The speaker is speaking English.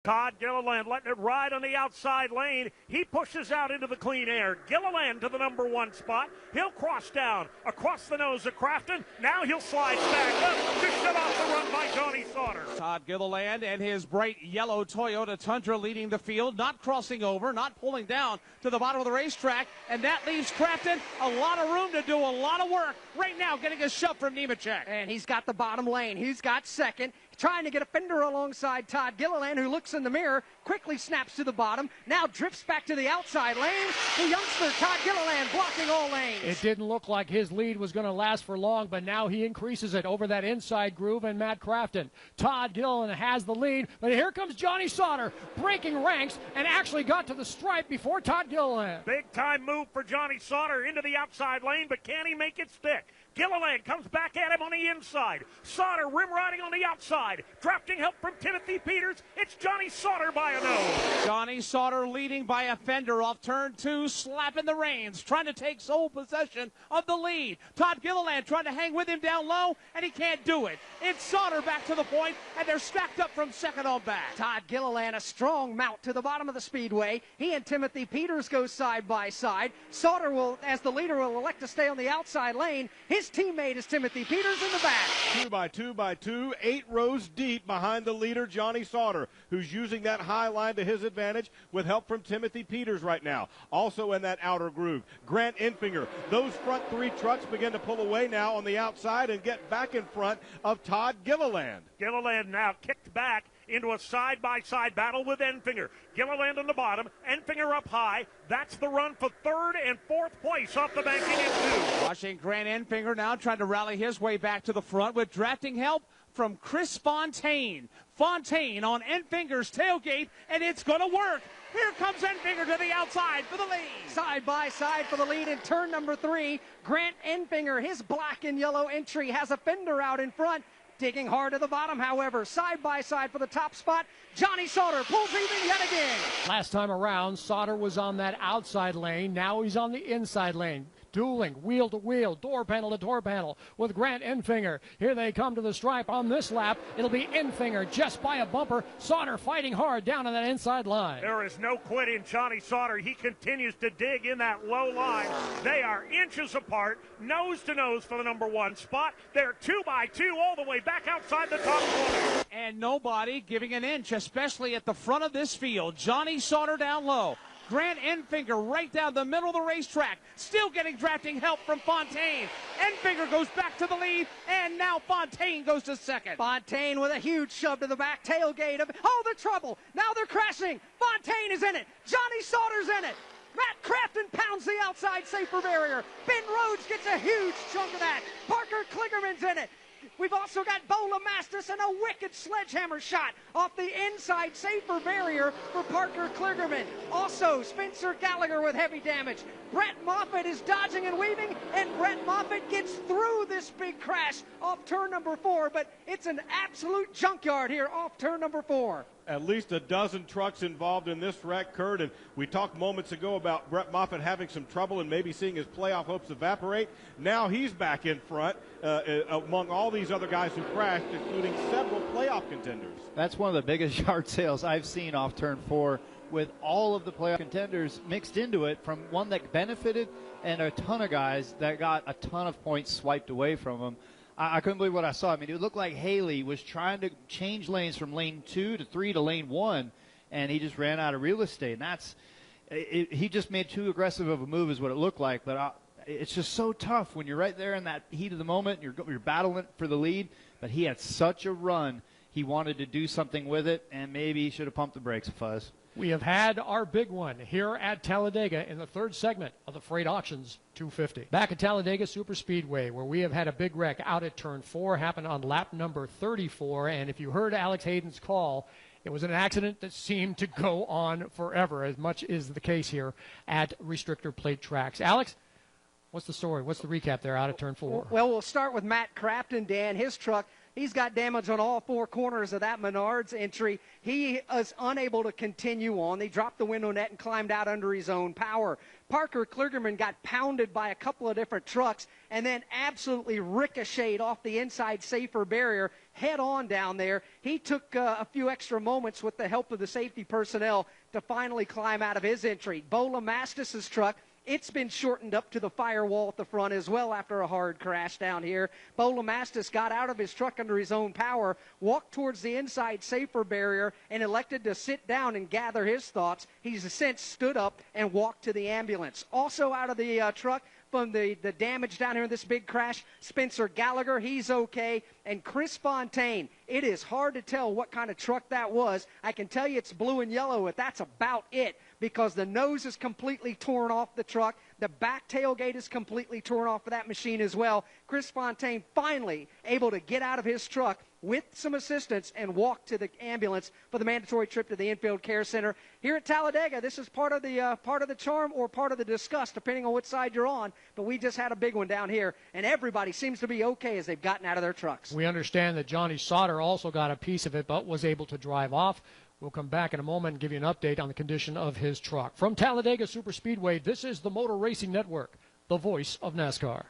Todd Gilliland letting it ride on the outside lane. He pushes out into the clean air. Gilliland to the number 1 spot. He'll cross down across the nose of Crafton. Now he'll slide back up to shut off the run by Johnny Sauter. Todd Gilliland and his bright yellow Toyota Tundra leading the field, not crossing over, not pulling down to the bottom of the racetrack, and that leaves Crafton a lot of room to do a lot of work right now, getting a shove from Nemechek. And he's got the bottom lane. He's got second, trying to get a fender alongside Todd Gilliland, who looks in the mirror, quickly snaps to the bottom, now drifts back to the outside lane. The youngster, Todd Gilliland, blocking all lanes. It didn't look like his lead was going to last for long, but now he increases it over that inside groove and Matt Crafton. Todd Gilliland has the lead, but here comes Johnny Sauter, breaking ranks, and actually got to the stripe before Todd Gilliland. Big time move for Johnny Sauter into the outside lane, but can he make it stick? Gilliland comes back at him on the inside. Sauter rim riding on the outside. Drafting help from Timothy Peters. It's Johnny Sauter by a nose. Johnny Sauter leading by a fender off turn 2, slapping the reins, trying to take sole possession of the lead. Todd Gilliland trying to hang with him down low, and he can't do it. It's Sauter back to the point, and they're stacked up from second on back. Todd Gilliland, a strong mount to the bottom of the speedway. He and Timothy Peters go side by side. Sauter will, as the leader, will elect to stay on the outside lane. His teammate is Timothy Peters in the back. 2 by 2 by 2, 8 rows deep behind the leader, Johnny Sauter, who's using that high line to his advantage with help from Timothy Peters right now. Also in that outer groove, Grant Enfinger. Those front 3 trucks begin to pull away now on the outside and get back in front of Todd Gilliland. Gilliland now kicked back into a side-by-side battle with Enfinger. Gilliland on the bottom, Enfinger up high. That's the run for 3rd and 4th place off the banking in 2. Watching Grant Enfinger now trying to rally his way back to the front with drafting help from Chris Fontaine. Fontaine on Enfinger's tailgate, and it's going to work. Here comes Enfinger to the outside for the lead. Side by side for the lead in turn number 3. Grant Enfinger, his black and yellow entry, has a fender out in front. Digging hard to the bottom, however, side by side for the top spot. Johnny Sauter pulls even yet again. Last time around, Sauter was on that outside lane. Now he's on the inside lane. Dueling, wheel to wheel, door panel to door panel with Grant Enfinger. Here they come to the stripe on this lap. It'll be Enfinger just by a bumper. Sauter fighting hard down on that inside line. There is no quit in Johnny Sauter. He continues to dig in that low line. They are inches apart, nose to nose for the number 1 spot. They're 2 by 2 all the way back outside the top corner. And nobody giving an inch, especially at the front of this field. Johnny Sauter down low. Grant Enfinger right down the middle of the racetrack, still getting drafting help from Fontaine. Enfinger goes back to the lead, and now Fontaine goes to second. Fontaine with a huge shove to the back tailgate of, oh, the trouble. Now they're crashing. Fontaine is in it. Johnny Sauter's in it. Matt Crafton pounds the outside safer barrier. Ben Rhodes gets a huge chunk of that. Parker Kligerman's in it. We've also got Bo LeMastris and a wicked sledgehammer shot off the inside safer barrier for Parker Kligerman. Also, Spencer Gallagher with heavy damage. Brett Moffitt is dodging and weaving, and Brett Moffitt gets through this big crash off turn number 4, but it's an absolute junkyard here off turn number 4. At least a dozen trucks involved in this wreck, Kurt, and we talked moments ago about Brett Moffitt having some trouble and maybe seeing his playoff hopes evaporate. Now he's back in front among all these other guys who crashed, including several playoff contenders. That's one of the biggest yard sales I've seen off turn 4, with all of the playoff contenders mixed into it, from one that benefited and a ton of guys that got a ton of points swiped away from them. I couldn't believe what I saw. I mean, it looked like Haley was trying to change lanes from lane 2 to 3 to lane 1, and he just ran out of real estate. And he just made too aggressive of a move is what it looked like. But it's just so tough when you're right there in that heat of the moment. You're battling for the lead, but he had such a run. He wanted to do something with it, and maybe he should have pumped the brakes, Fuzz. We have had our big one here at Talladega in the 3rd segment of the Freight Auctions 250. Back at Talladega Superspeedway, where we have had a big wreck out at turn 4, happened on lap number 34. And if you heard Alex Hayden's call, it was an accident that seemed to go on forever, as much is the case here at restrictor plate tracks. Alex, what's the story? What's the recap there out at turn 4? Well, we'll start with Matt Crafton, Dan. His truck He's got damage on all four corners of that Menards entry. He is unable to continue on. They dropped the window net and climbed out under his own power. Parker Kligerman got pounded by a couple of different trucks and then absolutely ricocheted off the inside safer barrier head on down there. He took a few extra moments with the help of the safety personnel to finally climb out of his entry. Bo Lamastis' truck, it's been shortened up to the firewall at the front as well after a hard crash down here. Bo Lamastis got out of his truck under his own power, walked towards the inside safer barrier, and elected to sit down and gather his thoughts. He's since stood up and walked to the ambulance. Also out of the truck from the damage down here in this big crash, Spencer Gallagher, he's okay. And Chris Fontaine, it is hard to tell what kind of truck that was. I can tell you it's blue and yellow, but that's about it, because the nose is completely torn off the truck. The back tailgate is completely torn off of that machine as well. Chris Fontaine finally able to get out of his truck with some assistance and walk to the ambulance for the mandatory trip to the infield care center. Here at Talladega, this is part of the charm or part of the disgust, depending on which side you're on. But we just had a big one down here, and everybody seems to be okay as they've gotten out of their trucks. We understand that Johnny Sauter also got a piece of it, but was able to drive off. We'll come back in a moment and give you an update on the condition of his truck. From Talladega Superspeedway, this is the Motor Racing Network, the voice of NASCAR.